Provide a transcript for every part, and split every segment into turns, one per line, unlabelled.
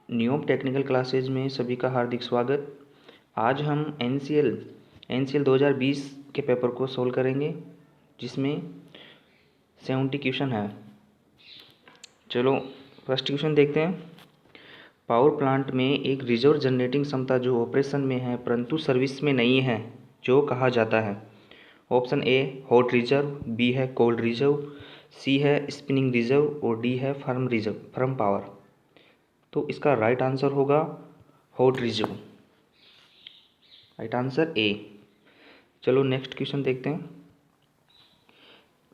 न्यूम technical classes में सभी का हार्दिक स्वागत। आज हम एन सी एल 2020 के पेपर को सोल्व करेंगे, जिसमें 70 क्वेश्चन है। चलो फर्स्ट क्वेश्चन देखते हैं। पावर प्लांट में एक रिजर्व जनरेटिंग क्षमता जो ऑपरेशन में है परंतु सर्विस में नहीं है, जो कहा जाता है। Option A hot reserve, B है कोल्ड रिजर्व, सी है स्पिनिंग रिजर्व और डी है फर्म पावर। तो इसका राइट आंसर होगा hot reserve. Right answer A. चलो नेक्स्ट क्वेश्चन देखते हैं।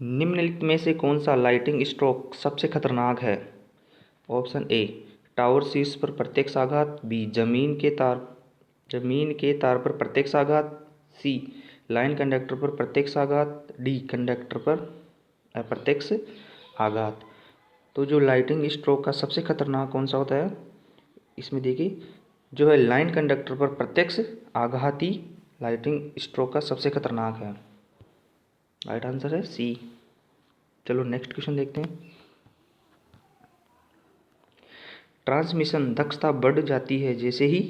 निम्नलिखित में से कौन सा लाइटिंग स्ट्रोक सबसे खतरनाक है? ऑप्शन ए टावर शीर्ष पर प्रत्यक्ष आघात, बी जमीन के तार पर प्रत्यक्ष आघात, सी लाइन कंडक्टर पर प्रत्यक्ष आघात, डी कंडक्टर पर अप्रत्यक्ष आघात। तो जो लाइटिंग स्ट्रोक का सबसे खतरनाक कौन सा होता है, इसमें देखिए जो है लाइन कंडक्टर पर प्रत्यक्ष आघात ही लाइटिंग स्ट्रोक का सबसे खतरनाक है। राइट आंसर है सी। चलो नेक्स्ट क्वेश्चन देखते हैं। ट्रांसमिशन दक्षता बढ़ जाती है जैसे ही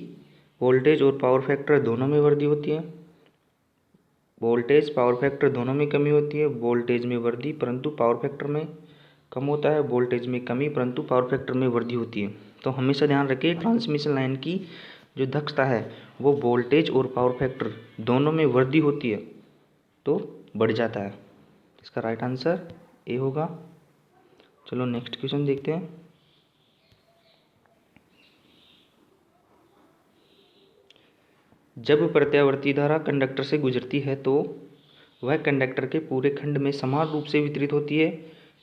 वोल्टेज और पावर फैक्टर दोनों में वृद्धि होती है। वोल्टेज पावर फैक्टर दोनों में कमी होती है। वोल्टेज में वृद्धि परंतु पावर फैक्टर में कम होता है। वोल्टेज में कमी परंतु पावर फैक्टर में वृद्धि होती है। तो हमेशा ध्यान रखिए, ट्रांसमिशन लाइन की जो दक्षता है वो वोल्टेज और पावर फैक्टर दोनों में वृद्धि होती है तो बढ़ जाता है। इसका राइट आंसर ए होगा। चलो नेक्स्ट क्वेश्चन देखते हैं। जब प्रत्यावर्ती धारा कंडक्टर से गुजरती है तो वह कंडक्टर के पूरे खंड में समान रूप से वितरित होती है।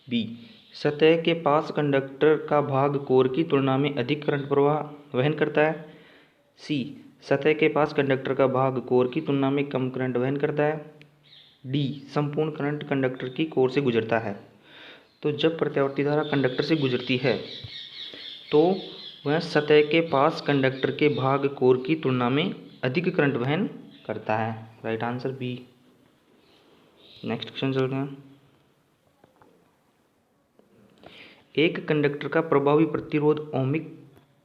बी सतह के पास कंडक्टर का भाग कोर की तुलना में अधिक करंट प्रवाह वहन करता है। सी सतह के पास कंडक्टर का भाग कोर की तुलना में कम करंट वहन करता है। डी संपूर्ण करंट कंडक्टर की कोर से गुजरता है। तो जब प्रत्यावर्ती धारा कंडक्टर से गुजरती है तो वह सतह के पास कंडक्टर के भाग कोर की तुलना में अधिक करंट वहन करता है। Right answer B. Next question चलते हैं। एक कंडक्टर का प्रभावी प्रतिरोध ओमिक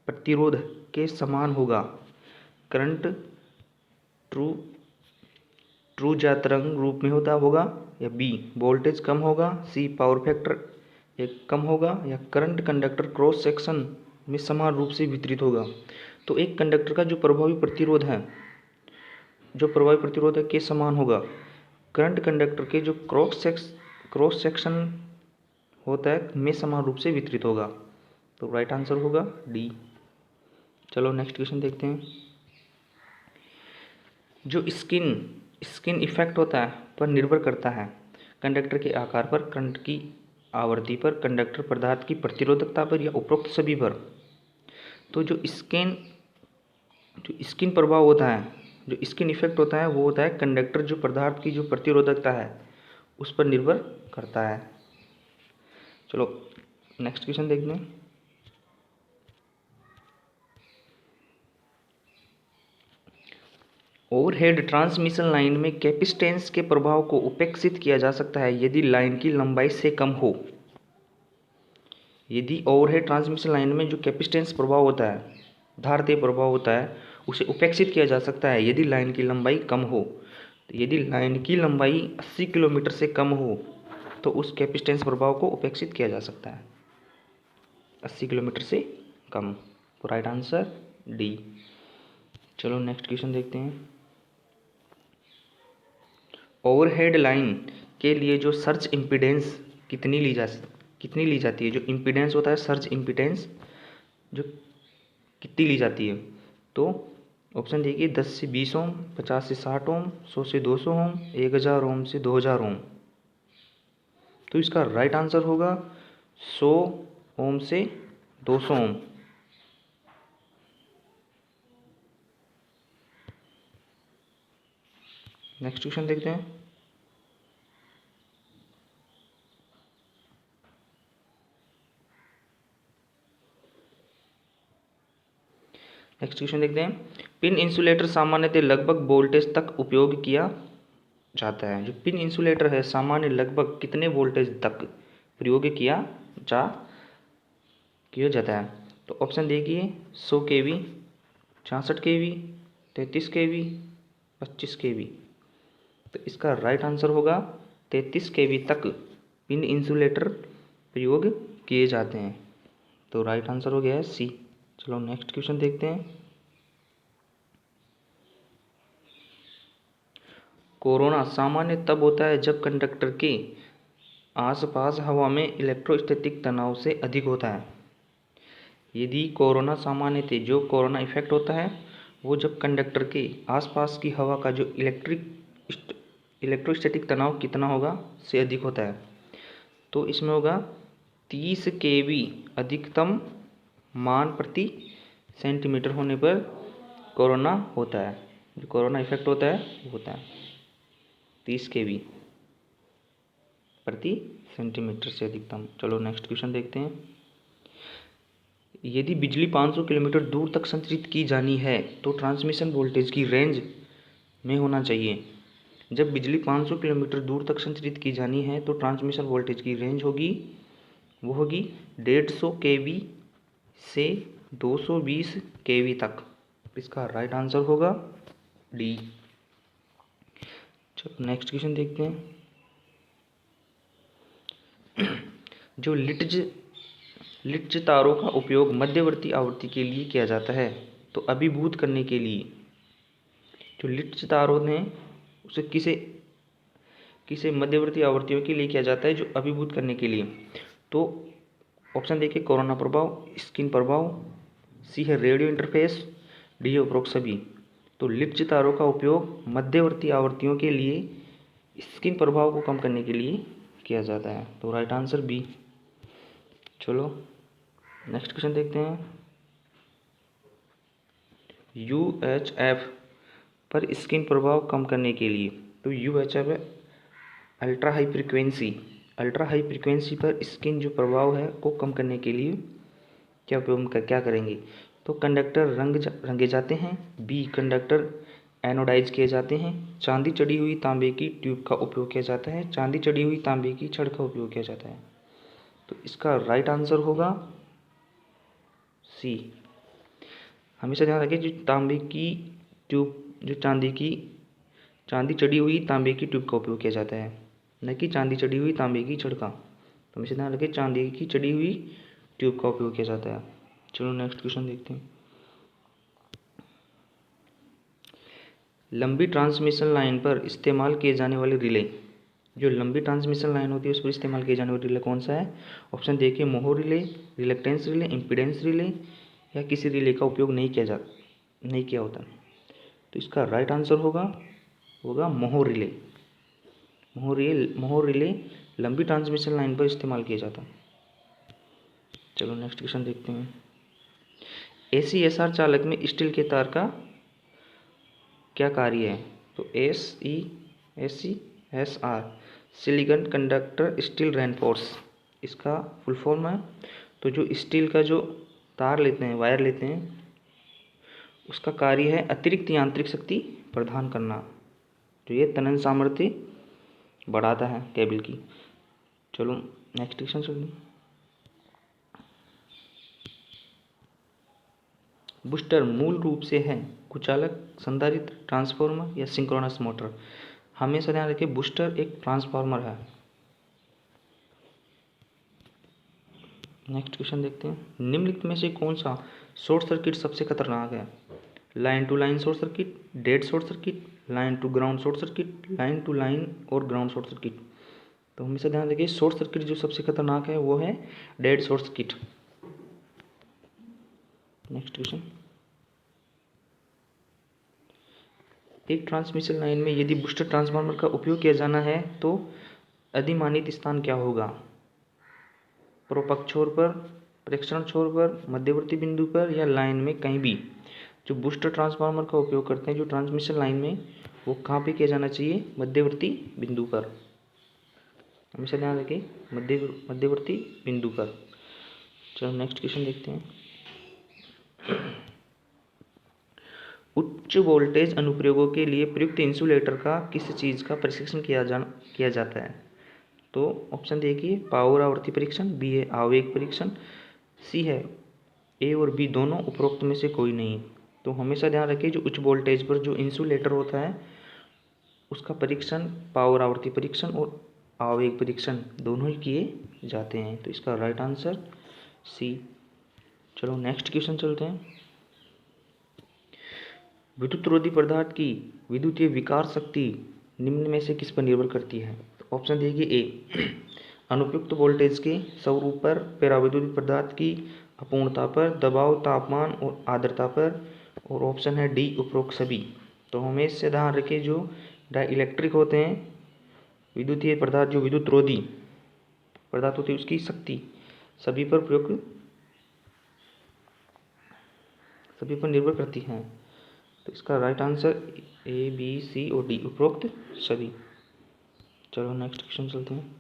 प्रतिरोध के समान होगा। करंट ट्रू या तरंग रूप में होगा, या बी वोल्टेज कम होगा, सी पावर फैक्टर एक कम होगा, या करंट कंडक्टर क्रॉस सेक्शन में समान रूप से वितरित होगा। तो एक कंडक्टर का जो प्रभावी प्रतिरोध है के समान होगा। करंट कंडक्टर के जो क्रॉस सेक्शन होता है में समान रूप से वितरित होगा। तो राइट आंसर होगा डी। चलो नेक्स्ट क्वेश्चन देखते हैं। जो स्किन इफेक्ट होता है पर निर्भर करता है कंडक्टर के आकार पर, करंट की आवृत्ति पर, कंडक्टर पदार्थ की प्रतिरोधकता पर, या उपरोक्त सभी पर। तो जो स्किन प्रभाव होता है, जो स्किन इफेक्ट होता है, वो होता है कंडक्टर जो पदार्थ की जो प्रतिरोधकता है उस पर निर्भर करता है। चलो नेक्स्ट क्वेश्चन देखते हैं। ओवरहेड ट्रांसमिशन लाइन में कैपेसिटेंस के प्रभाव को उपेक्षित किया जा सकता है यदि लाइन की लंबाई से कम हो। यदि ओवरहेड ट्रांसमिशन लाइन में जो कैपेसिटेंस प्रभाव होता है, धारतीय प्रभाव होता है, उसे उपेक्षित किया जा सकता है यदि लाइन की लंबाई कम हो। तो यदि लाइन की लंबाई 80 किलोमीटर से कम हो तो उस कैपेसिटेंस प्रभाव को उपेक्षित किया जा सकता है 80 किलोमीटर से कम। तो राइट आंसर डी। चलो नेक्स्ट क्वेश्चन देखते हैं। ओवरहेड लाइन के लिए जो सर्ज इम्पीडेंस कितनी ली जाती है? जो इम्पीडेंस होता है, सर्ज इम्पीडेंस जो कितनी ली जाती है? तो ऑप्शन देखिए 10 से 20 ओम, 50 से 60 ओम, 100 से 200 ओम, 1000 ओम से 2000 ओम। तो इसका राइट आंसर होगा 100 ओम से 200 ओम। नेक्स्ट क्वेश्चन देखते हैं। पिन इंसुलेटर सामान्यतः लगभग वोल्टेज तक उपयोग किया जाता है। जो पिन इंसुलेटर है सामान्य लगभग कितने वोल्टेज तक प्रयोग किया जाता है? तो ऑप्शन देखिए 100 kV, 66 kV, 33 kV, 25 kV। तो इसका राइट आंसर होगा 33 kV तक पिन इंसुलेटर प्रयोग किए जाते हैं। तो राइट आंसर हो गया है सी। चलो नेक्स्ट क्वेश्चन देखते हैं। कोरोना सामान्य तब होता है जब कंडक्टर के आसपास हवा में इलेक्ट्रोस्टैटिक तनाव से अधिक होता है। यदि कोरोना सामान्य थे, जो कोरोना इफेक्ट होता है वो जब कंडक्टर के आसपास की हवा का जो इलेक्ट्रोस्टैटिक तनाव कितना होगा से अधिक होता है। तो इसमें होगा 30 kV अधिकतम मान प्रति सेंटीमीटर होने पर कोरोना होता है, जो कोरोना इफेक्ट होता है वो होता है 30 kV प्रति सेंटीमीटर से अधिकतम। चलो नेक्स्ट क्वेश्चन देखते हैं। यदि बिजली 500 किलोमीटर दूर तक संचारित की जानी है तो ट्रांसमिशन वोल्टेज की रेंज में होना चाहिए। जब बिजली 500 किलोमीटर दूर तक संचारित की जानी है तो ट्रांसमिशन वोल्टेज की रेंज होगी 150 kV से 220 kV तक। इसका राइट आंसर होगा डी। चलो नेक्स्ट क्वेश्चन देखते हैं। जो लिट्ज तारों का उपयोग मध्यवर्ती आवृत्ति के लिए किया जाता है, तो अभिभूत करने के लिए जो लिट्ज तार होते हैं उसे किसे मध्यवर्ती आवृत्तियों के लिए किया जाता है, जो अभिभूत करने के लिए। तो ऑप्शन देखिए कोरोना प्रभाव, स्किन प्रभाव, सी है रेडियो इंटरफेस, डी है उपरोक्त सभी। तो लिट्ज तारों का उपयोग मध्यवर्ती आवृत्तियों के लिए स्किन प्रभाव को कम करने के लिए किया जाता है। तो राइट आंसर बी। चलो नेक्स्ट क्वेश्चन देखते हैं। UHF पर स्किन प्रभाव कम करने के लिए, तो UHF है अल्ट्रा हाई फ्रिक्वेंसी पर स्किन जो प्रभाव है को कम करने के लिए क्या करेंगे। तो कंडक्टर रंगे जाते हैं, बी कंडक्टर एनोडाइज किए जाते हैं, चांदी चढ़ी हुई तांबे की ट्यूब का उपयोग किया जाता है, चांदी चढ़ी हुई तांबे की छड़ का उपयोग किया जाता है। तो इसका राइट आंसर होगा सी। हमेशा ध्यान रखें, जो तांबे की ट्यूब जो चांदी चढ़ी हुई तांबे की ट्यूब का उपयोग किया जाता है, न कि चांदी चढ़ी हुई तांबे की छड़ का। तो हमेशा ध्यान रखें चांदी की चढ़ी हुई ट्यूब का उपयोग किया जाता है। चलो नेक्स्ट क्वेश्चन देखते हैं। लंबी ट्रांसमिशन लाइन पर इस्तेमाल किए जाने वाले रिले, जो लंबी ट्रांसमिशन लाइन होती है उस पर इस्तेमाल किए जाने वाले रिले कौन सा है। ऑप्शन देखिए mho relay, reluctance relay, impedance relay, या किसी रिले का उपयोग नहीं किया होता। तो इसका राइट आंसर होगा मोहो रिले। मोहो रिले लंबी ट्रांसमिशन लाइन पर इस्तेमाल किया जाता है। चलो नेक्स्ट क्वेश्चन देखते हैं। ACSR चालक में स्टील के तार का क्या कार्य है। तो ACSR silicon conductor steel reinforce, इसका फुल फॉर्म है। तो जो स्टील का जो तार लेते हैं, वायर लेते हैं, उसका कार्य है अतिरिक्त यांत्रिक शक्ति प्रदान करना, तो ये तनन सामर्थ्य बढ़ाता है केबल की। चलो नेक्स्ट क्वेश्चन सुनिए। बूस्टर मूल रूप से है कुचालक, संधारित्र, ट्रांसफार्मर या सिंक्रोनस मोटर। हमेशा ध्यान रखिए बूस्टर एक ट्रांसफार्मर है। नेक्स्ट क्वेश्चन देखते हैं। निम्नलिखित में से कौन सा शॉर्ट सर्किट सबसे खतरनाक है। Line to line short circuit, dead short circuit, line to ground short circuit, line to line और ग्राउंड शॉर्ट सर्किट। तो हमेशा ध्यान रखिए शॉर्ट सर्किट जो सबसे खतरनाक है वो है dead short circuit. Next question. एक ट्रांसमिशन लाइन में यदि बूस्टर ट्रांसफार्मर का उपयोग किया जाना है तो अधिमानित स्थान क्या होगा। पूर्वपक्ष छोर पर, प्रेक्षण छोर पर, मध्यवर्ती बिंदु पर, या लाइन में कहीं भी। जो बूस्टर ट्रांसफार्मर का उपयोग करते हैं जो ट्रांसमिशन लाइन में, वो कहाँ पे किया जाना चाहिए, मध्यवर्ती बिंदु पर। हमेशा ध्यान रखें मध्यवर्ती बिंदु पर। चलो नेक्स्ट क्वेश्चन देखते हैं। उच्च वोल्टेज अनुप्रयोगों के लिए प्रयुक्त इंसुलेटर का किस चीज़ का परीक्षण किया जाता है। तो ऑप्शन देखिए पावर आवृत्ति परीक्षण, बी है आवेग परीक्षण, सी है ए और बी दोनों उपरोक्त में से कोई नहीं। तो हमेशा ध्यान रखिए जो उच्च वोल्टेज पर जो इंसुलेटर होता है उसका परीक्षण, पावर आवृत्ति परीक्षण और आवेग परीक्षण दोनों ही किए जाते हैं। तो इसका राइट आंसर सी। चलो नेक्स्ट क्वेश्चन चलते हैं। विद्युत रोधी पदार्थ की विद्युतीय विकार शक्ति निम्न में से किस पर निर्भर करती है? तो ऑप्शन देखिए, ए अनुपयुक्त वोल्टेज के स्वरूप पर, परावैद्युतिक पदार्थ की अपूर्णता पर, दबाव, तापमान और आर्द्रता पर, और ऑप्शन है डी उपरोक्त सभी। तो हमें इससे ध्यान रखें जो डाइलेक्ट्रिक होते हैं विद्युतीय पदार्थ, जो विद्युत रोधी पदार्थ होती है उसकी शक्ति सभी पर प्रयोग, सभी पर निर्भर करती है। तो इसका right answer A B C और डी उपरोक्त सभी। चलो नेक्स्ट क्वेश्चन चलते हैं।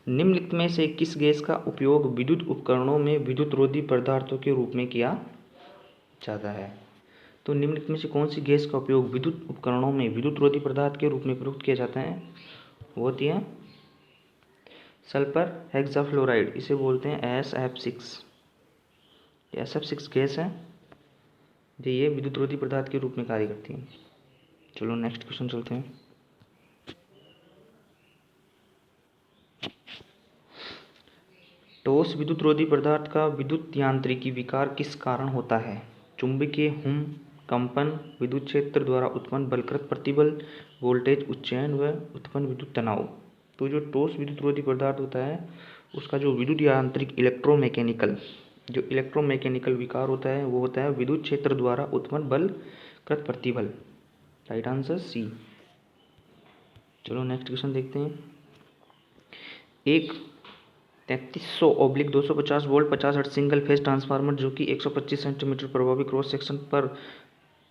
निम्नलिखित में से किस गैस का उपयोग विद्युत उपकरणों में विद्युत रोधी पदार्थों के रूप में किया जाता है? तो निम्नलिखित में से कौन सी गैस का उपयोग विद्युत उपकरणों में विद्युत रोधी पदार्थ के रूप में प्रयुक्त किया जाता है? वो होती है सल्फर हेक्साफ्लोराइड, इसे बोलते हैं SF6। SF6 गैस है जो ये विद्युत रोधी पदार्थ के रूप में कार्य करती है। चलो नेक्स्ट क्वेश्चन चलते हैं। ठोस विद्युत रोधी पदार्थ का विद्युत यांत्रिकी विकार किस कारण होता है? चुंबकीय हुम, कंपन, विद्युत क्षेत्र द्वारा उत्पन्न बलकृत प्रतिबल, वोल्टेज उच्चयन व उत्पन्न विद्युत तनाव। तो जो ठोस विद्युत रोधी पदार्थ होता है उसका जो विद्युत यांत्रिक इलेक्ट्रोमैकेनिकल विकार होता है वो होता है विद्युत क्षेत्र द्वारा उत्पन्न बलकृत प्रतिबल। Right answer C. चलो नेक्स्ट क्वेश्चन देखते हैं। एक 3300/250 volt 50 hertz single phase transformer जो कि 125 सेंटीमीटर प्रभावी क्रॉस सेक्शन पर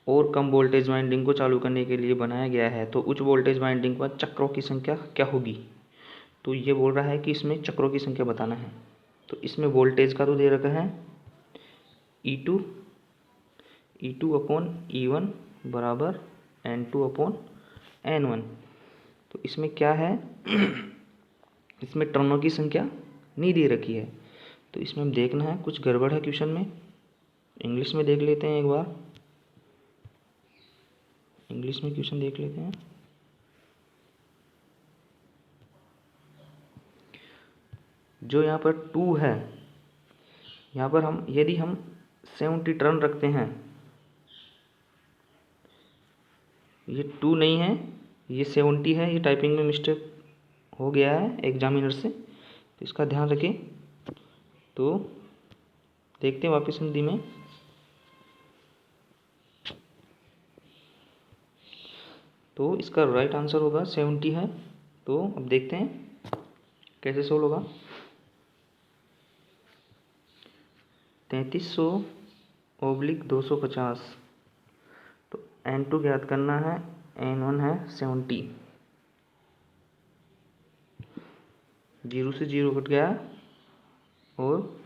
और कम वोल्टेज वाइंडिंग को चालू करने के लिए बनाया गया है, तो उच्च वोल्टेज वाइंडिंग पर चक्रों की संख्या क्या होगी? तो ये बोल रहा है कि इसमें चक्रों की संख्या बताना है। तो इसमें वोल्टेज का तो दे रखा है E2/E1 बराबर N2/N1। तो इसमें क्या है इसमें टर्नों की संख्या नहीं दे रखी है। तो इसमें हम देखना है कुछ गड़बड़ है क्वेश्चन में। इंग्लिश में देख लेते हैं, एक बार इंग्लिश में क्वेश्चन देख लेते हैं। जो यहाँ पर 2 है, यहाँ पर हम यदि हम 70 टर्न रखते हैं, ये 2 नहीं है ये 70 है, ये टाइपिंग में मिस्टेक हो गया है एग्जामिनर से, तो इसका ध्यान रखें। तो देखते हैं वापस हिंदी में। तो इसका राइट आंसर होगा 70 है। तो अब देखते हैं कैसे सोल्व होगा। 3300/250, तो N2 ज्ञात करना है, N1 है 70, 0 से 0 कट गया और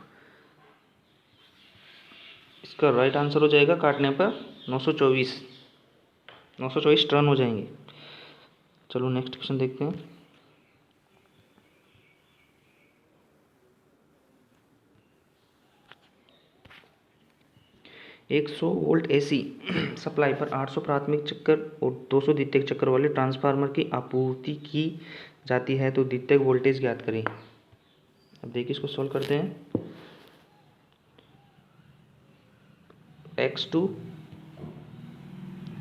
इसका राइट आंसर हो जाएगा काटने पर 924 टर्न हो जाएंगे। चलो नेक्स्ट क्वेश्चन देखते हैं। एक 100 वोल्ट AC सप्लाई पर 800 प्राथमिक चक्कर और 200 द्वितीयक चक्कर वाले ट्रांसफार्मर की आपूर्ति की जाती है, तो द्वितीयक वोल्टेज ज्ञात करें। अब देखिए इसको सॉल्व करते हैं। X2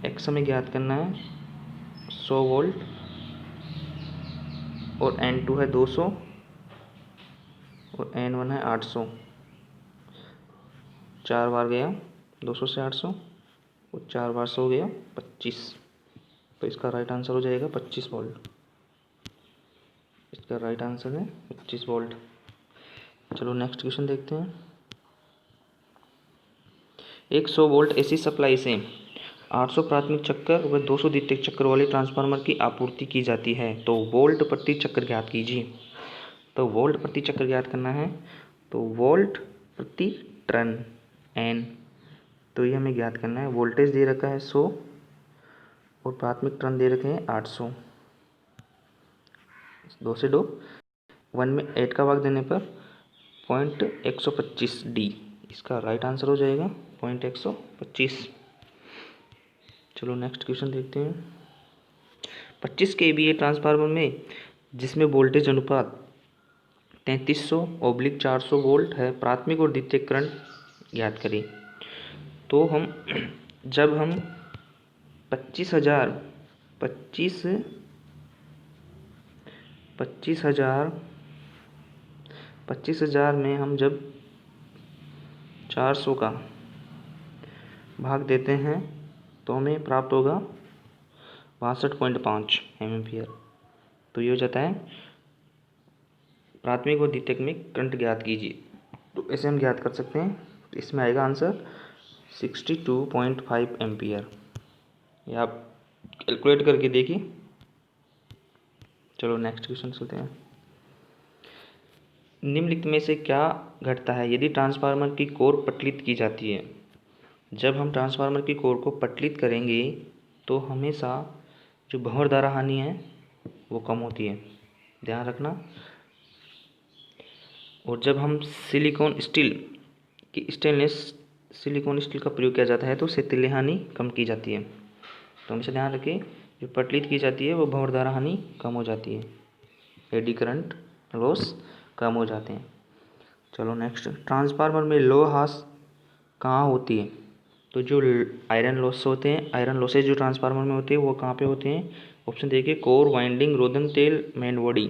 X हमें ज्ञात करना है 100 वोल्ट और N2 है 200 और N1 है 800। 4 बार गया 200 से 800 और 4 बार 100 गया 25। तो इसका राइट आंसर हो जाएगा 25 वोल्ट। इसका राइट आंसर है 25 वोल्ट। चलो नेक्स्ट क्वेश्चन देखते हैं। एक 100 वोल्ट AC सप्लाई से 800 प्राथमिक चक्कर व 200 द्वितीयक चक्कर वाले ट्रांसफार्मर की आपूर्ति की जाती है, तो वोल्ट प्रति चक्कर ज्ञात कीजिए। तो वोल्ट प्रति चक्कर ज्ञात करना है, तो वोल्ट प्रति टर्न N, तो ये हमें ज्ञात करना है। वोल्टेज दे रखा है 100 और प्राथमिक टर्न दे रखे हैं 800। 2 से 2 1 में 8 का भाग देने पर 0.125D इसका राइट आंसर हो जाएगा 0.125। चलो नेक्स्ट क्वेश्चन देखते हैं। 25 kVA ट्रांसफार्मर में जिसमें वोल्टेज अनुपात 3300/400 वोल्ट है, प्राथमिक और द्वितीयक करंट ज्ञात करें। तो जब हम 25,000 में हम जब 400 का भाग देते हैं तो हमें प्राप्त होगा 62.5 एम्पीयर। तो ये हो जाता है प्राथमिक और द्वितीयक में करंट ज्ञात कीजिए। तो ऐसे हम ज्ञात कर सकते हैं। तो इसमें आएगा आंसर 62.5 एम्पीयर। ये आप कैलकुलेट करके देखिए। चलो नेक्स्ट क्वेश्चन चलते हैं। निम्नलिखित में से क्या घटता है यदि ट्रांसफार्मर की कोर पटलित की जाती है? जब हम ट्रांसफार्मर की कोर को पटलित करेंगे तो हमेशा जो भंवर धारा हानि है वो कम होती है, ध्यान रखना। और जब हम सिलिकॉन स्टील का प्रयोग किया जाता है तो सेतल्य हानि कम की जाती है। तो हमेशा ध्यान रखें, जो पटलित की जाती है वो भंवर धारा हानि कम हो जाती है, एडी करंट लॉस कम हो जाते हैं। चलो नेक्स्ट, ट्रांसफार्मर में लो हास कहाँ होती है? तो जो आयरन लॉस होते हैं, आयरन लॉसेज जो ट्रांसफार्मर में होते हैं वो कहाँ पे होते हैं? ऑप्शन देखिए, कोर, वाइंडिंग, रोधन तेल, मेन बॉडी।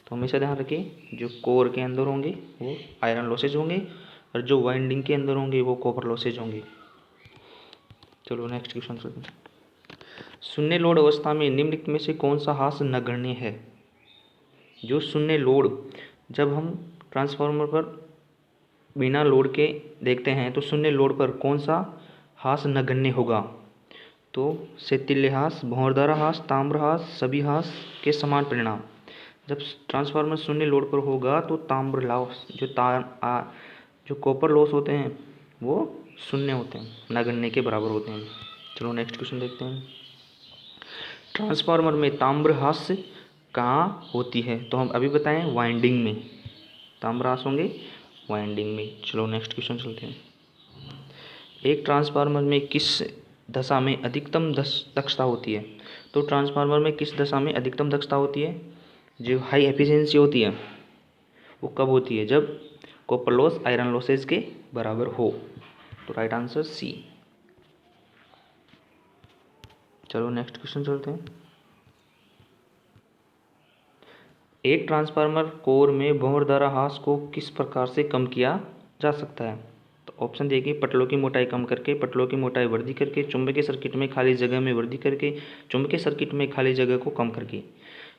तो हमेशा ध्यान रखिए, जो कोर के अंदर होंगे वो आयरन लॉसेज होंगे और जो वाइंडिंग के अंदर होंगे वो कॉपर लॉसेज होंगे। चलो नेक्स्ट क्वेश्चन सुनते हैं। शून्य लोड अवस्था में निम्नलिखित में से कौन सा हास नगण्य है? जो शून्य लोड, जब हम ट्रांसफार्मर पर बिना लोड के देखते हैं तो शून्य लोड पर कौन सा हास नगण्य होगा? तो सेतल्य हास, भंवर धारा हास, ताम्र हास, सभी हास के समान परिणाम। जब ट्रांसफार्मर शून्य लोड पर होगा तो ताम्र लॉस, जो कॉपर लॉस होते हैं वो शून्य होते हैं, नगण्य के बराबर होते हैं। चलो नेक्स्ट क्वेश्चन देखते हैं। ट्रांसफार्मर में ताम्र हास कहाँ होती है? तो हम अभी बताएं, वाइंडिंग में ताम्र हास होंगे, वाइंडिंग में। चलो नेक्स्ट क्वेश्चन चलते हैं। एक ट्रांसफार्मर में किस दशा में अधिकतम दक्षता होती है? तो ट्रांसफार्मर में किस दशा में अधिकतम दक्षता होती है? जो हाई एफिशिएंसी होती है वो कब होती है? जब कॉपर लॉस आयरन लॉसेज के बराबर हो। तो राइट आंसर सी। चलो नेक्स्ट क्वेश्चन चलते हैं। एक ट्रांसफार्मर कोर में भंवर धारा हास को किस प्रकार से कम किया जा सकता है? तो ऑप्शन देखिए, पटलों की मोटाई कम करके, पटलों की मोटाई वृद्धि करके, चुंबकीय सर्किट में खाली जगह में वृद्धि करके, चुंबकीय सर्किट में खाली जगह को कम करके।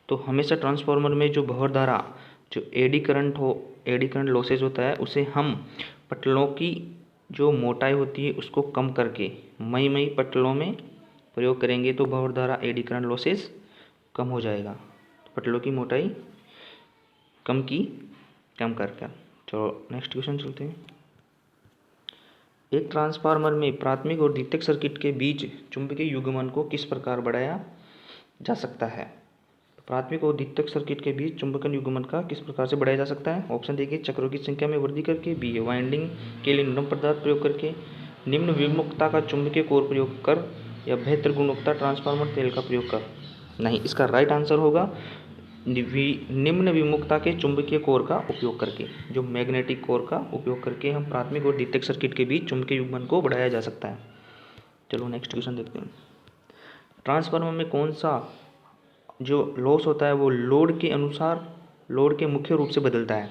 तो हमेशा ट्रांसफार्मर में जो भंवर धारा, जो एडी करंट लॉसेज होता है उसे हम पटलों की जो मोटाई होती है उसको कम करके मई पटलों में प्रयोग करेंगे तो भंवर धारा एडी करंट लॉसेज कम हो जाएगा। तो पटलों की मोटाई कम कर। चलो नेक्स्ट क्वेश्चन चलते हैं। एक ट्रांसफार्मर में प्राथमिक और द्वितीयक सर्किट के बीच चुंबकीय युग्मन को किस प्रकार बढ़ाया जा सकता है? प्राथमिक और द्वितीयक सर्किट के बीच चुंबकीय युग्मन का किस प्रकार से बढ़ाया जा सकता है? ऑप्शन देखिए, चक्रों की संख्या में वृद्धि करके, बी वाइंडिंग के लिए नरम पदार्थ प्रयोग करके, निम्न विमुक्तता का चुंबकीय कोर प्रयोग कर, या बेहतर गुणवत्ता ट्रांसफार्मर तेल का प्रयोग कर। नहीं, इसका राइट आंसर होगा निम्न विमुक्तता के चुंबकीय कोर का उपयोग करके, जो मैग्नेटिक कोर का उपयोग करके हम प्राथमिक और द्वितीयक सर्किट के बीच चुंबकीय युग्मन को बढ़ाया जा सकता है। चलो नेक्स्ट क्वेश्चन देखते हैं। ट्रांसफार्मर में कौन सा जो लॉस होता है वो लोड के अनुसार, लोड के मुख्य रूप से बदलता है?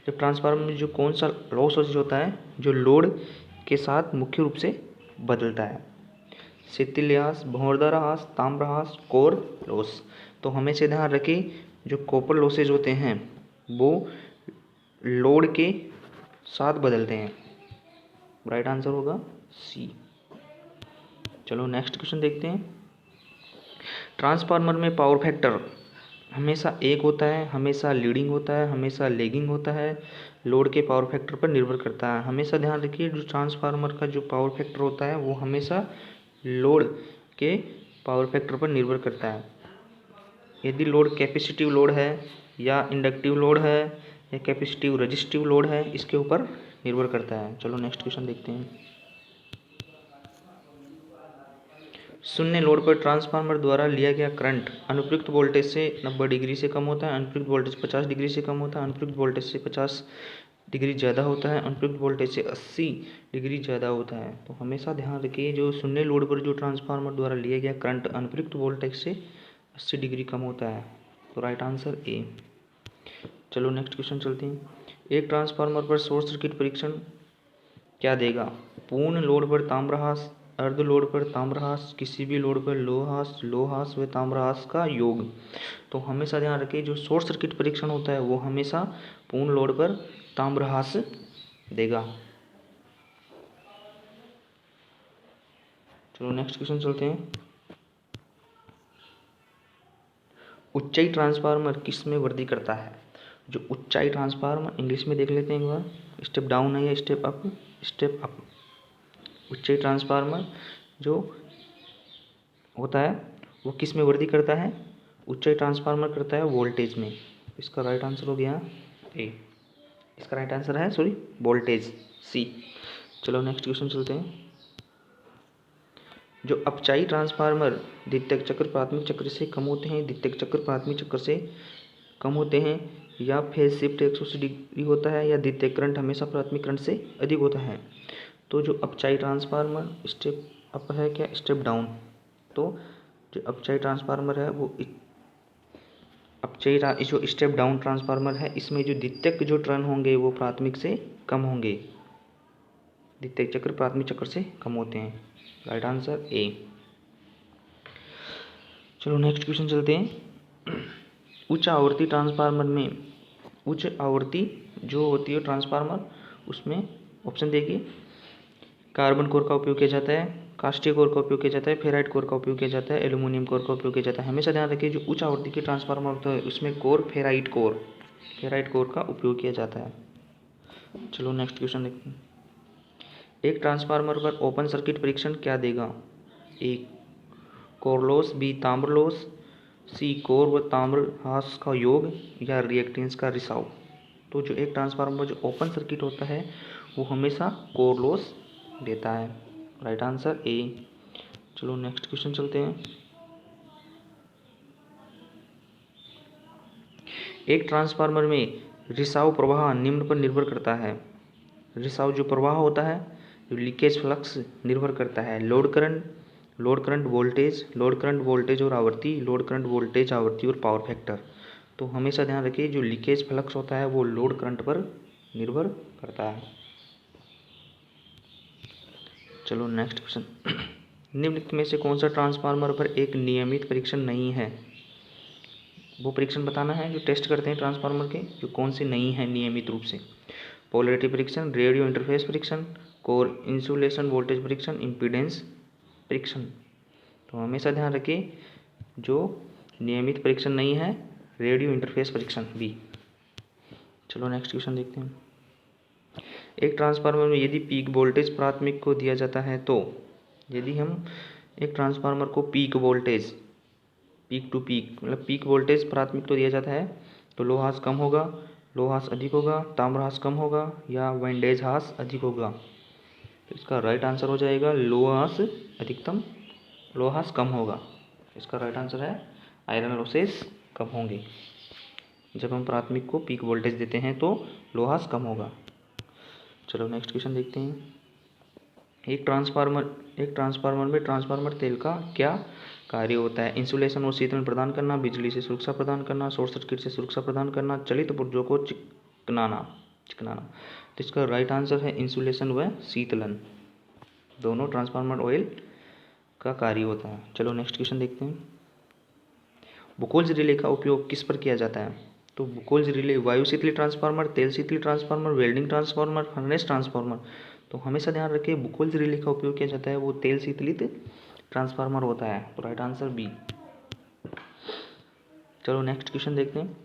जब ट्रांसफार्मर में जो कौन सा लॉस होता है जो लोड के साथ मुख्य रूप से बदलता है? सेतल्य हास, भंवर धारा हास, ताम्र हास, कोर लॉस। तो हमेशा ध्यान रखें, जो कॉपर लॉसेज होते हैं वो लोड के साथ बदलते हैं। राइट आंसर होगा सी। चलो नेक्स्ट क्वेश्चन देखते हैं। ट्रांसफार्मर में पावर फैक्टर हमेशा एक होता है, हमेशा लीडिंग होता है, हमेशा लैगिंग होता है, लोड के पावर फैक्टर पर निर्भर करता है। हमेशा ध्यान रखिए, जो ट्रांसफार्मर का जो पावर फैक्टर होता है वो हमेशा लोड के पावर फैक्टर पर निर्भर करता है। यदि लोड कैपेसिटिव लोड है या इंडक्टिव लोड है या कैपेसिटिव रेजिस्टिव लोड है, इसके ऊपर निर्भर करता है। चलो नेक्स्ट क्वेश्चन देखते हैं। शून्य लोड पर ट्रांसफार्मर द्वारा लिया गया करंट अनुप्रयुक्त वोल्टेज से 90 डिग्री से कम होता है, अनुप्रयुक्त वोल्टेज 50 डिग्री से कम होता है, अनुप्रयुक्त वोल्टेज से 50 डिग्री ज़्यादा होता है, अनुप्रयुक्त वोल्टेज से 80 डिग्री ज़्यादा होता है। तो हमेशा ध्यान रखिए, जो शून्य लोड पर जो ट्रांसफार्मर द्वारा लिया गया करंट अनुप्रयुक्त वोल्टेज से 80 डिग्री कम होता है। तो राइट आंसर ए। चलो नेक्स्ट क्वेश्चन चलते हैं। एक ट्रांसफार्मर पर शॉर्ट सर्किट परीक्षण क्या देगा? पूर्ण लोड पर ताम्रहास, अर्ध लोड पर ताम्रहास, किसी भी लोड पर लोहास, लोहास व ताम्रहास का योग। तो हमेशा ध्यान रखिए, जो शॉर्ट सर्किट परीक्षण होता है वो हमेशा पूर्ण लोड पर ताम्रहास देगा। चलो नेक्स्ट क्वेश्चन चलते हैं। ऊंचाई ट्रांसफार्मर किस में वृद्धि करता है? जो ऊंचाई ट्रांसफार्मर, इंग्लिश में देख लेते हैं एक बार, स्टेप डाउन है या स्टेप अप? Step up. ऊंचाई ट्रांसफार्मर जो होता है वो किस में वृद्धि करता है? ऊंचाई ट्रांसफार्मर करता है वोल्टेज में। इसका राइट आंसर हो गया ए। इसका राइट आंसर है वोल्टेज, सी। चलो नेक्स्ट क्वेश्चन चलते हैं। जो अपचाई ट्रांसफार्मर द्वितीयक चक्र प्राथमिक चक्र से कम होते हैं, द्वितीयक चक्र प्राथमिक चक्र से कम होते हैं, या फेज शिफ्ट 180 डिग्री होता है, या द्वितीयक करंट हमेशा प्राथमिक करंट से अधिक होता है। तो जो अपचाई ट्रांसफार्मर स्टेप अप है क्या स्टेप डाउन? तो जो अपचाई ट्रांसफार्मर है वो अपचाई जो स्टेप डाउन ट्रांसफार्मर है, इसमें जो द्वितीयक जो टर्न होंगे वो प्राथमिक से कम होंगे, द्वितीयक चक्र प्राथमिक चक्र से कम होते हैं। Right answer A. चलो नेक्स्ट क्वेश्चन चलते हैं। उच्च आवृत्ति ट्रांसफार्मर में, उच्च आवृत्ति जो होती है ट्रांसफार्मर, उसमें ऑप्शन देखिए, कार्बन कोर का उपयोग किया जाता है, कास्टिक कोर का उपयोग किया जाता है, फेराइट कोर का उपयोग किया जाता है, एल्यूमिनियम कोर का उपयोग किया जाता है। हमेशा ध्यान रखिए, जो उच्च आवृत्ति के ट्रांसफार्मर होता है उसमें फेराइट कोर का उपयोग किया जाता है। चलो नेक्स्ट क्वेश्चन देखते हैं। एक ट्रांसफार्मर पर ओपन सर्किट परीक्षण क्या देगा? ए कोर लॉस, बी ताम्र लॉस, सी कोर व ताम्रहास का योग, या रिएक्टेंस का रिसाव। तो जो एक ट्रांसफार्मर जो ओपन सर्किट होता है वो हमेशा कोर लॉस देता है। Right answer A. चलो नेक्स्ट क्वेश्चन चलते हैं। एक ट्रांसफार्मर में रिसाव प्रवाह निम्न पर निर्भर करता है। रिसाव जो प्रवाह होता है, जो लीकेज फ्लक्स निर्भर करता है लोड करंट वोल्टेज और आवृत्ति, लोड करंट वोल्टेज आवृत्ति और पावर फैक्टर। तो हमेशा ध्यान रखिए, जो लीकेज फ्लक्स होता है वो लोड करंट पर निर्भर करता है। चलो नेक्स्ट क्वेश्चन। निम्नलिखित में से कौन सा ट्रांसफार्मर पर एक नियमित परीक्षण नहीं है? वो परीक्षण बताना है जो टेस्ट करते हैं ट्रांसफार्मर के, जो कौन से नहीं है नियमित रूप से। पोलैरिटी परीक्षण, रेडियो इंटरफेस परीक्षण, कोर इंसुलेशन वोल्टेज परीक्षण, इम्पीडेंस परीक्षण। तो हमेशा ध्यान रखिए, जो नियमित परीक्षण नहीं है रेडियो इंटरफेस परीक्षण, बी। चलो नेक्स्ट क्वेश्चन देखते हैं। एक ट्रांसफार्मर में यदि पीक वोल्टेज प्राथमिक को दिया जाता है, तो यदि हम एक ट्रांसफार्मर को peak voltage, peak to peak मतलब पीक वोल्टेज प्राथमिक को दिया जाता है, तो लोहास कम होगा, लोहास अधिक होगा, ताम्रहास कम होगा, या विंडेज हास अधिक होगा। तो इसका राइट आंसर हो जाएगा लोहास अधिकतम, लोहास कम होगा। इसका राइट आंसर है आयरन लॉसेस कम होंगे। जब हम प्राथमिक को पीक वोल्टेज देते हैं तो लोहास कम होगा। चलो नेक्स्ट क्वेश्चन देखते हैं। एक ट्रांसफार्मर में ट्रांसफार्मर तेल का क्या कार्य होता है? इंसुलेशन और शीतलन प्रदान करना, बिजली से सुरक्षा प्रदान करना, शॉर्ट सर्किट से सुरक्षा प्रदान करना, चलित पुर्जों को चिकनाना। तो इसका राइट आंसर है इंसुलेशन व शीतलन, दोनों ट्रांसफार्मर ऑयल का कार्य होता है। चलो नेक्स्ट क्वेश्चन देखते हैं। बुकोल्स रिले का उपयोग किस पर किया जाता है? तो बुकोल्स रिले वायु शीतली ट्रांसफार्मर, तेल शीतली transformer, welding transformer, furnace transformer. तो हमेशा ध्यान रखिए, बुकोल्स रिले का उपयोग किया जाता है वो तेल शीतलित ट्रांसफार्मर होता है। तो राइट आंसर बी। चलो नेक्स्ट क्वेश्चन देखते हैं।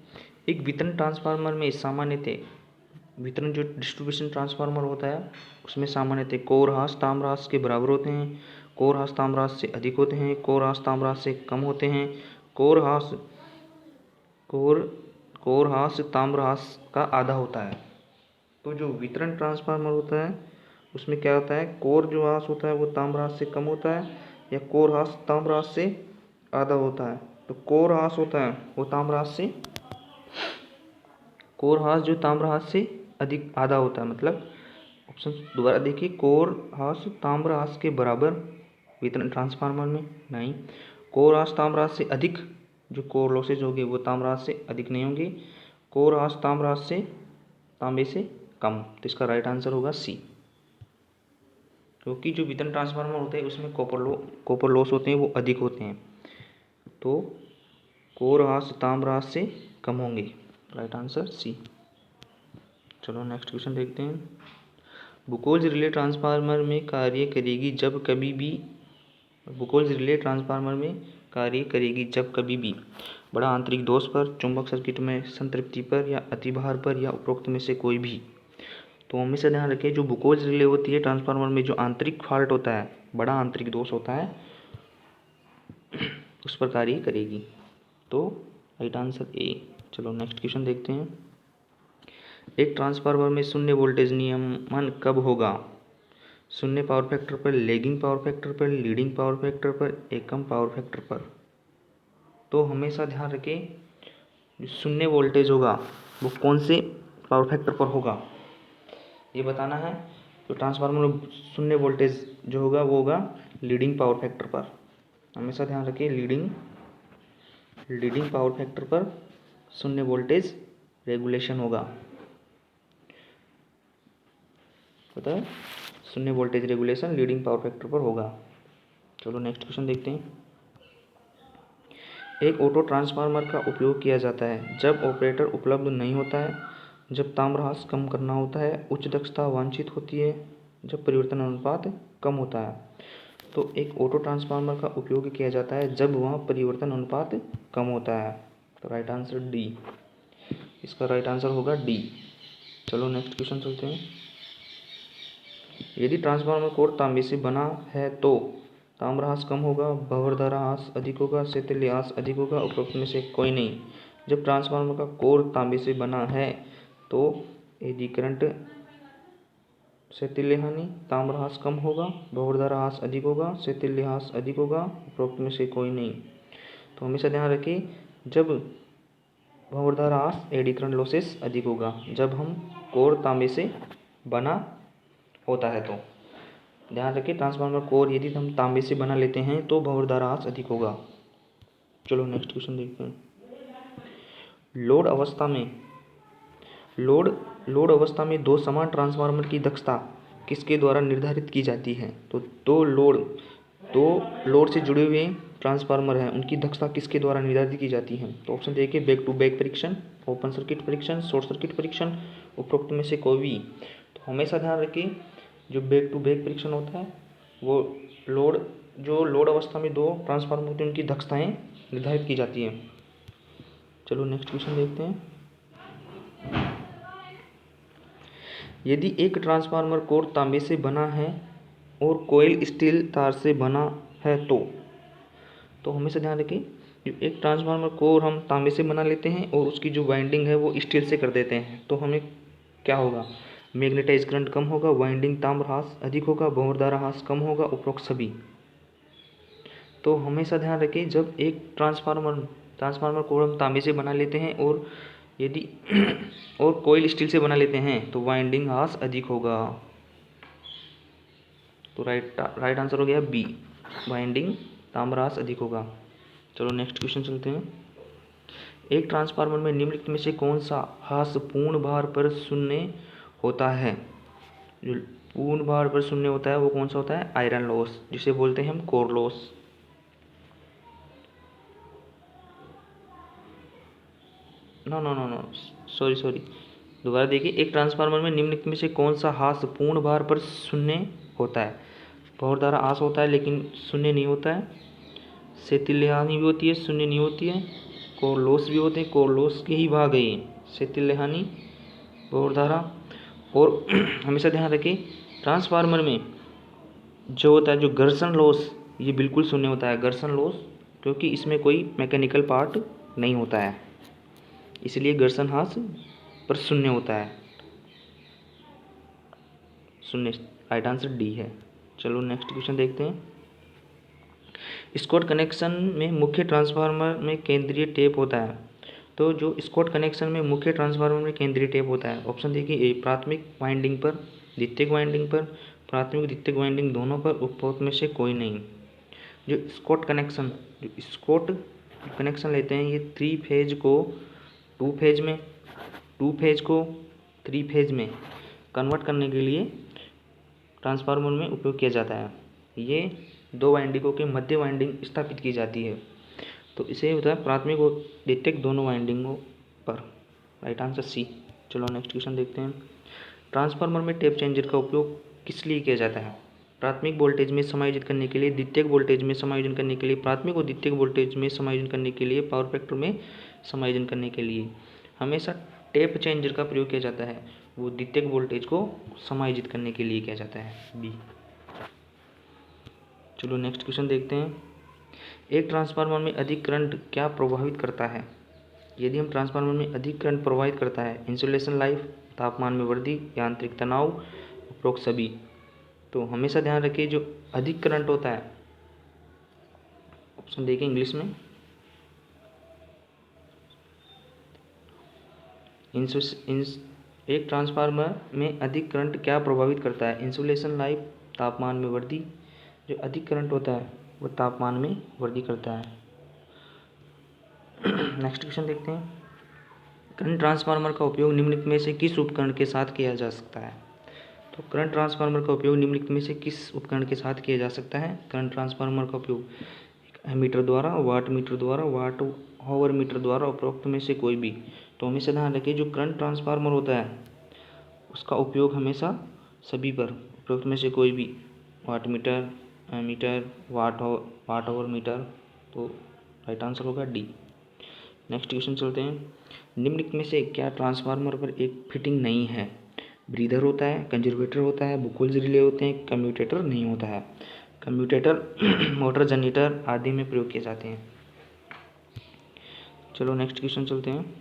एक वितरण ट्रांसफार्मर में सामान्यतः वितरण जो डिस्ट्रीब्यूशन ट्रांसफार्मर होता है उसमें सामान्यतः कोर हास ताम्रहास के बराबर होते हैं, कोर हास ताम्रहास से अधिक होते हैं, कोर हास ताम्रहास से कम होते हैं, कोर कोर ह्रास ताम्र ह्रास का आधा होता है। तो जो वितरण ट्रांसफार्मर होता है उसमें क्या होता है, कोर जो ह्रास होता है वो ताम्र ह्रास से कम होता है या कोर ह्रास ताम्र ह्रास से आधा होता है। तो कोर ह्रास होता है वो ताम्र ह्रास से, कोर ह्रास जो ताम्र ह्रास से अधिक आधा होता है, मतलब ऑप्शन दोबारा देखिए, कोर ह्रास ताम्र ह्रास के बराबर वितरण ट्रांसफार्मर में नहीं, कोर ह्रास ताम्र ह्रास से अधिक, जो कोर लॉसेज होगी वो ताम्र ह्रास से अधिक नहीं होंगी, कोर ह्रास ताम्र ह्रास से तांबे से कम। तो इसका राइट आंसर होगा सी, क्योंकि जो वितरण ट्रांसफार्मर होते हैं उसमें कॉपर लॉस होते हैं वो अधिक होते हैं, तो कोर ह्रास ताम्र ह्रास से कम होंगे। Right answer C. चलो नेक्स्ट क्वेश्चन देखते हैं। बुकोल्ज रिले ट्रांसफार्मर में कार्य करेगी जब कभी भी, बुकोल्ज रिले ट्रांसफार्मर में कार्य करेगी जब कभी भी बड़ा आंतरिक दोष पर, चुंबक सर्किट में संतृप्ति पर या अतिभार पर या उपरोक्त में से कोई भी। तो हमेशा ध्यान रखें, जो बुकोल्ज रिले होती है ट्रांसफार्मर में, जो आंतरिक फॉल्ट होता है, बड़ा आंतरिक दोष होता है, उस पर कार्य करेगी। तो राइट आंसर ए। चलो नेक्स्ट क्वेश्चन देखते हैं। एक ट्रांसफार्मर में शून्य वोल्टेज नियमन कब होगा? शून्य पावर फैक्टर पर, लैगिंग पावर फैक्टर पर, लीडिंग पावर फैक्टर पर, एकम पावर फैक्टर पर। तो हमेशा ध्यान रखें, जो शून्य वोल्टेज होगा वो कौन से पावर फैक्टर पर होगा, ये बताना है। तो ट्रांसफार्मर में शून्य वोल्टेज जो होगा वो होगा लीडिंग पावर फैक्टर पर। हमेशा ध्यान रखिए, लीडिंग पावर फैक्टर पर शून्य वोल्टेज रेगुलेशन होगा, पता है, शून्य voltage regulation leading power factor पर होगा। चलो नेक्स्ट क्वेश्चन देखते हैं। एक ऑटो ट्रांसफार्मर का उपयोग किया जाता है जब ऑपरेटर उपलब्ध नहीं होता है, जब ताम्र ह्रास कम करना होता है, उच्च दक्षता वांछित होती है, जब परिवर्तन अनुपात कम होता है। तो एक ऑटो ट्रांसफार्मर का उपयोग किया जाता है जब वह परिवर्तन अनुपात कम होता है। तो राइट आंसर डी, इसका राइट आंसर होगा डी। चलो नेक्स्ट क्वेश्चन चलते हैं। यदि ट्रांसफार्मर कोर तांबे से बना है तो ताम्र ह्रास कम होगा, भंवरधारा ह्रास अधिक होगा, शैथिल्य ह्रास अधिक होगा, उपरोक्त में से कोई नहीं। जब ट्रांसफार्मर का कोर तांबे से बना है तो एडी करंट, शैथिल्य हानि, ताम्र ह्रास कम होगा, भंवरधारा ह्रास अधिक होगा, शैथिल्य ह्रास अधिक होगा, उपरोक्त में से कोई नहीं। तो हमेशा ध्यान रखें, जब भंवरधारा ह्रास, एडी करंट लॉसेस अधिक होगा, जब हम कोर तांबे से बना होता है। तो ध्यान रखें, ट्रांसफार्मर कोर यदि हम तांबे से बना लेते हैं तो भंवरधारा ह्रास अधिक होगा। चलो नेक्स्ट क्वेश्चन देखते हैं। लोड अवस्था में दो समान ट्रांसफार्मर की दक्षता किसके द्वारा निर्धारित की जाती है? तो दो लोड से जुड़े हुए ट्रांसफार्मर हैं, उनकी दक्षता किसके द्वारा निर्धारित की जाती है? तो ऑप्शन देखिए, बैक टू बैक परीक्षण, ओपन सर्किट परीक्षण, शॉर्ट सर्किट परीक्षण, उपरोक्त में से कोई भी। तो हमेशा ध्यान रखिए, जो बैक टू बैक परीक्षण होता है वो लोड अवस्था में दो ट्रांसफार्मर होते हैं, उनकी दक्षताएं निर्धारित की जाती हैं। चलो नेक्स्ट क्वेश्चन देखते हैं। यदि एक ट्रांसफार्मर कोर तांबे से बना है और कोयल स्टील तार से बना है तो हमेशा ध्यान रखें, जो एक ट्रांसफार्मर कोर हम तांबे से बना लेते हैं और उसकी जो वाइंडिंग है वो स्टील से कर देते हैं, तो हमें क्या होगा, मैग्नेटाइज करंट कम होगा, वाइंडिंग ताम्र ह्रास अधिक होगा, भंवरधारा ह्रास कम होगा, उपरोक्त सभी। तो हमेशा ध्यान रखें, जब एक ट्रांसफार्मर को हम तांबे से बना लेते हैं और यदि और कोयल स्टील से बना लेते हैं तो वाइंडिंग ह्रास अधिक होगा। तो राइट आंसर हो गया बी, वाइंडिंग ताम्र ह्रास अधिक होगा। चलो नेक्स्ट क्वेश्चन चलते हैं। एक ट्रांसफार्मर में निम्नलिखित में से कौन सा ह्रास पूर्ण भार पर शून्य होता है? जो पूर्ण भार पर शून्य होता है वो कौन सा होता है? आयरन लॉस, जिसे बोलते हैं हम कोर लॉस। नो सॉरी दोबारा देखिए, एक ट्रांसफार्मर में निम्नलिखित में से कौन सा ह्रास पूर्ण भार पर शून्य होता है? भंवरधारा ह्रास होता है लेकिन शून्य नहीं होता है, शैथिल्य हानि भी होती है, शून्य नहीं होती है, कोर लॉस भी होते हैं, कोर लॉस के ही भाग है ये, शैथिल्य हानि, भंवरधारा। और हमेशा ध्यान रखें, ट्रांसफार्मर में जो होता है जो घर्षण लॉस, ये बिल्कुल शून्य होता है, घर्षण लॉस, क्योंकि इसमें कोई मैकेनिकल पार्ट नहीं होता है। इसलिए घर्षण ह्रास पर शून्य होता है, शून्य। राइट आंसर डी है। चलो नेक्स्ट क्वेश्चन देखते हैं। स्कॉट कनेक्शन में मुख्य ट्रांसफार्मर में केंद्रीय टेप होता है। तो जो स्कॉट कनेक्शन में मुख्य ट्रांसफार्मर में केंद्रीय टेप होता है, ऑप्शन देखिए ए, प्राथमिक वाइंडिंग पर, द्वितीयक वाइंडिंग पर, प्राथमिक द्वितीयक वाइंडिंग दोनों पर, उपरोक्त में से कोई नहीं। जो स्कॉट कनेक्शन लेते हैं, ये 3 फेज को 2 फेज में, 2 फेज को 3 फेज में कन्वर्ट करने के लिए ट्रांसफार्मर में उपयोग किया जाता है। ये 2 वाइंडिंगों के मध्य वाइंडिंग स्थापित की जाती है, तो इसे होता है प्राथमिक और द्वितीयक दोनों वाइंडिंगों पर। Right answer C. चलो नेक्स्ट क्वेश्चन देखते हैं। ट्रांसफार्मर में टेप चेंजर का उपयोग किस लिए किया जाता है? प्राथमिक वोल्टेज में समायोजित करने के लिए, द्वितीयक वोल्टेज में समायोजन करने के लिए, प्राथमिक और द्वितीयक वोल्टेज में समायोजन करने के लिए, पावर फैक्टर में समायोजन करने के लिए। हमेशा टेप चेंजर का प्रयोग किया जाता है, वो द्वितीयक वोल्टेज को समायोजित करने के लिए किया जाता है, बी। चलो नेक्स्ट क्वेश्चन देखते हैं। एक ट्रांसफार्मर में अधिक करंट क्या प्रभावित करता है? यदि हम ट्रांसफार्मर में अधिक करंट प्रभावित करता है, इंसुलेशन लाइफ, तापमान में वृद्धि, यांत्रिक तनाव, उपरोक्त सभी। तो हमेशा ध्यान रखिए, जो अधिक करंट होता है, ऑप्शन देखिए इंग्लिश में, एक ट्रांसफार्मर में अधिक करंट क्या प्रभावित करता है? इंसुलेशन लाइफ, तापमान में वृद्धि। जो अधिक करंट होता है वो तापमान में वृद्धि करता है। नेक्स्ट क्वेश्चन देखते हैं। करंट ट्रांसफार्मर का उपयोग निम्नलिखित में से किस उपकरण के साथ किया जा सकता है? तो करंट ट्रांसफार्मर का उपयोग निम्नलिखित में से किस उपकरण के साथ किया जा सकता है? करंट ट्रांसफार्मर का उपयोग एमीटर द्वारा, वाट मीटर द्वारा, वाट हावर मीटर द्वारा, उपरोक्त में से कोई भी। तो हमेशा ध्यान रखिए, जो करंट ट्रांसफार्मर होता है उसका उपयोग हमेशा सभी पर, उपरोक्त में से कोई भी, वाट मीटर, एमीटर, वाट हावर मीटर। तो राइट आंसर होगा डी। नेक्स्ट क्वेश्चन चलते हैं। निम्नलिखित में से क्या ट्रांसफार्मर पर एक फिटिंग नहीं है? ब्रीदर होता है, कंजर्वेटर होता है, बुकोल्स रिले होते हैं, कम्यूटेटर नहीं होता है। कम्यूटेटर मोटर जनरेटर आदि में प्रयोग किए जाते हैं। चलो नेक्स्ट क्वेश्चन चलते हैं।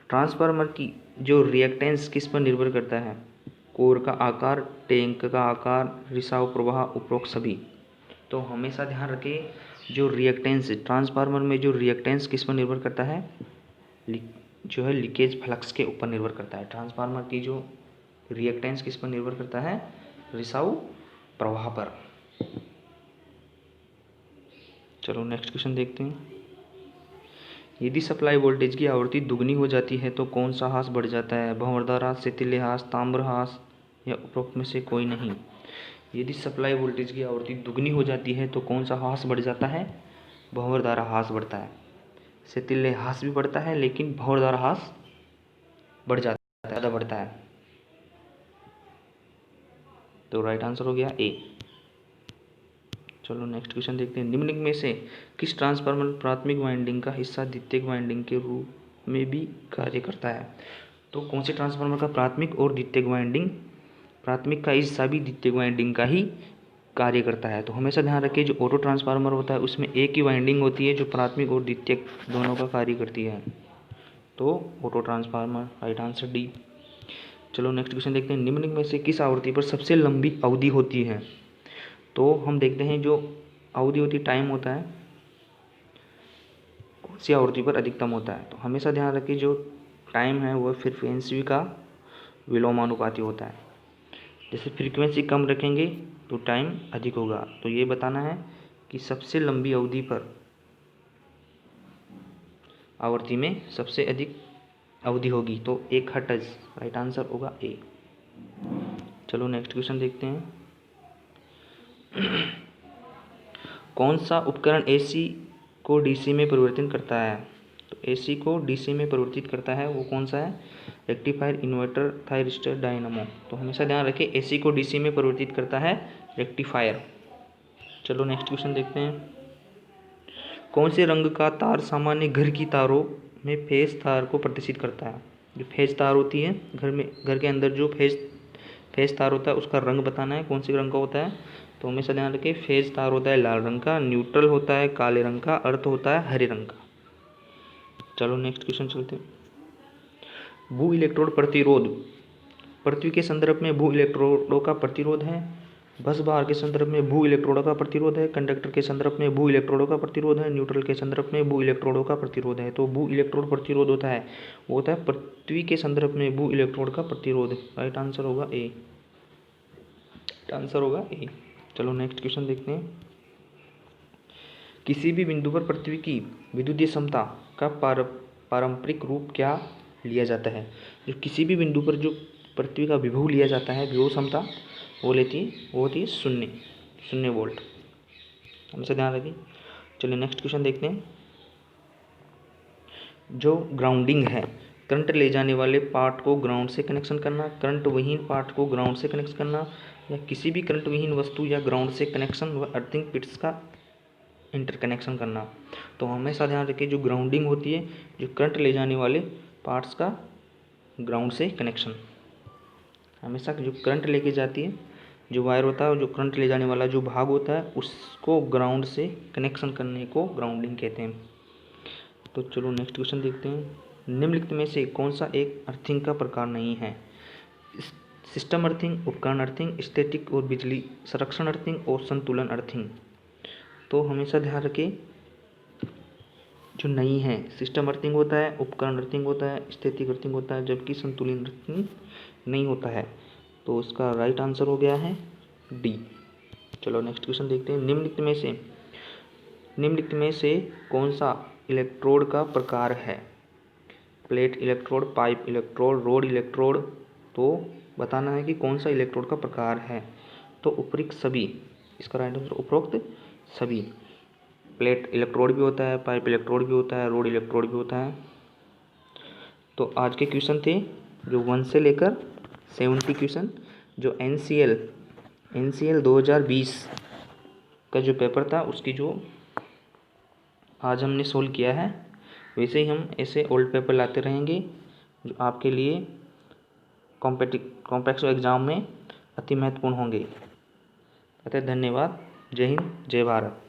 ट्रांसफार्मर की जो रिएक्टेंस किस पर निर्भर करता है? कोर का आकार, टैंक का आकार, रिसाव प्रवाह, उपरोक्त सभी। तो हमेशा ध्यान रखें, जो रिएक्टेंस ट्रांसफार्मर में, जो रिएक्टेंस किस पर निर्भर करता है? जो है लीकेज फ्लक्स के ऊपर निर्भर करता है। ट्रांसफार्मर की जो रिएक्टेंस किस पर निर्भर करता है? रिसाव प्रवाह पर। चलो नेक्स्ट क्वेश्चन देखते हैं। यदि सप्लाई वोल्टेज की आवृत्ति दुगनी हो जाती है तो कौन सा ह्रास बढ़ जाता है? भंवरदार ह्रास, शिथिल्य ह्रास, ताम्र ह्रास, या उपरोक्त में से कोई नहीं। यदि सप्लाई वोल्टेज की आवृत्ति दुगनी हो जाती है तो कौन सा ह्रास बढ़ जाता है? भंवरदार ह्रास बढ़ता है। शिथिल्य ह्रास भी बढ़ता है, लेकिन भंवरदार ह्रास बढ़ जाता है, ज़्यादा बढ़ता है। तो राइट आंसर हो गया ए। चलो नेक्स्ट क्वेश्चन देखते हैं। निम्नलिखित में से किस ट्रांसफार्मर प्राथमिक वाइंडिंग का हिस्सा द्वितीयक वाइंडिंग के रूप में भी कार्य करता है? तो कौन से ट्रांसफार्मर का प्राथमिक और द्वितीयक वाइंडिंग, प्राथमिक का हिस्सा भी द्वितीयक वाइंडिंग का ही कार्य करता है? तो हमेशा ध्यान रखिए, जो ऑटो ट्रांसफार्मर होता है उसमें एक ही वाइंडिंग होती है जो प्राथमिक और द्वितीयक दोनों का कार्य करती है। तो auto transformer, right answer D. चलो नेक्स्ट क्वेश्चन देखते हैं। निम्नलिखित में से किस आवृत्ति पर सबसे लंबी अवधि होती है? तो हम देखते हैं, जो अवधि होती है, टाइम होता है, कौन सी आवृत्ति पर अधिकतम होता है? तो हमेशा ध्यान रखिए, जो टाइम है वो फ्रीक्वेंसी का विलोमानुपाती होता है। जैसे फ्रीक्वेंसी कम रखेंगे तो टाइम अधिक होगा। तो ये बताना है कि सबसे लंबी अवधि पर आवृत्ति में सबसे अधिक अवधि होगी, तो 1 हर्ट्ज, राइट आंसर होगा ए। चलो नेक्स्ट क्वेश्चन देखते हैं। कौन सा उपकरण एसी को डीसी में परिवर्तित करता है? तो एसी को डीसी में परिवर्तित करता है, वो कौन सा है? Rectifier, inverter, thyristor, dynamo. तो हमेशा ध्यान रखें, एसी को डीसी में परिवर्तित करता है रेक्टिफायर। चलो नेक्स्ट क्वेश्चन देखते हैं। कौन से रंग का तार सामान्य घर की तारों में फेज तार को प्रदर्शित करता है? जो फेज तार होती है घर में, घर के अंदर जो फेज फेज तार होता है उसका रंग बताना है, कौन से रंग का होता है, तो हमेशा ध्यान रखें फेज तार होता है लाल रंग का, न्यूट्रल होता है काले रंग का, अर्थ होता है हरे रंग का। चलो नेक्स्ट क्वेश्चन चलते हैं। भू इलेक्ट्रोड प्रतिरोध, पृथ्वी के संदर्भ में भू इलेक्ट्रोडों का प्रतिरोध है, बस बार के संदर्भ में भू इलेक्ट्रोडों का प्रतिरोध है, कंडक्टर के संदर्भ में भू इलेक्ट्रोडों का प्रतिरोध है, न्यूट्रल के संदर्भ में भू इलेक्ट्रोडों का प्रतिरोध है। तो भू इलेक्ट्रोड प्रतिरोध होता है, वो होता है पृथ्वी के संदर्भ में भू इलेक्ट्रोड का प्रतिरोध। राइट आंसर होगा ए, आंसर होगा ए। चलो नेक्स्ट क्वेश्चन देखते हैं। किसी भी बिंदु पर पृथ्वी की विद्युतीय क्षमता का पारंपरिक रूप क्या लिया जाता है। जो किसी भी बिंदु पर जो पृथ्वी का विभव लिया जाता है, विभव क्षमता वो होती है शून्य वोल्ट, हमेशा ध्यान रखिए। चलिए नेक्स्ट क्वेश्चन देखते हैं। जो ग्राउंडिंग है, करंट ले जाने वाले पार्ट को ग्राउंड से कनेक्शन करना, करंट विहीन पार्ट को ग्राउंड से कनेक्शन करना, या किसी भी करंट विहीन वस्तु या ग्राउंड से कनेक्शन व अर्थिंग पिट्स का इंटरकनेक्शन करना। तो हमेशा ध्यान रखिए जो ग्राउंडिंग होती है, जो करंट ले जाने वाले पार्ट्स का ग्राउंड से कनेक्शन, हमेशा जो करंट लेके जाती है जो वायर होता है, जो करंट ले जाने वाला जो भाग होता है उसको ग्राउंड से कनेक्शन करने को ग्राउंडिंग कहते हैं। तो चलो नेक्स्ट क्वेश्चन देखते हैं। निम्नलिखित में से कौन सा एक अर्थिंग का प्रकार नहीं है। सिस्टम अर्थिंग, उपकरण अर्थिंग, स्टैटिक और बिजली संरक्षण अर्थिंग और संतुलन अर्थिंग। तो हमेशा ध्यान रखें जो नहीं है, सिस्टम अर्थिंग होता है, उपकरण अर्थिंग होता है, स्टैटिक अर्थिंग होता है, जबकि संतुलन अर्थिंग नहीं होता है। तो इसका राइट आंसर हो गया है डी। चलो नेक्स्ट क्वेश्चन देखते हैं। निम्नलिखित में से कौन सा इलेक्ट्रोड का प्रकार है। Plate electrode, pipe electrode, road electrode. तो बताना है कि कौन सा इलेक्ट्रोड का प्रकार है। तो उपरोक्त सभी, इसका राइट आंसर उपरोक्त सभी। प्लेट इलेक्ट्रोड भी होता है, पाइप इलेक्ट्रोड भी होता है, रोड इलेक्ट्रोड भी होता है। तो आज के क्वेश्चन थे जो 1 से लेकर 70 क्वेश्चन, जो NCL 2020 का जो पेपर था उसकी जो आज हमने सोल्व किया है, वैसे ही हम ऐसे ओल्ड पेपर लाते रहेंगे जो आपके लिए कॉम्पिटिटिव एग्ज़ाम में अति महत्वपूर्ण होंगे। अतः धन्यवाद। जय हिंद, जय भारत।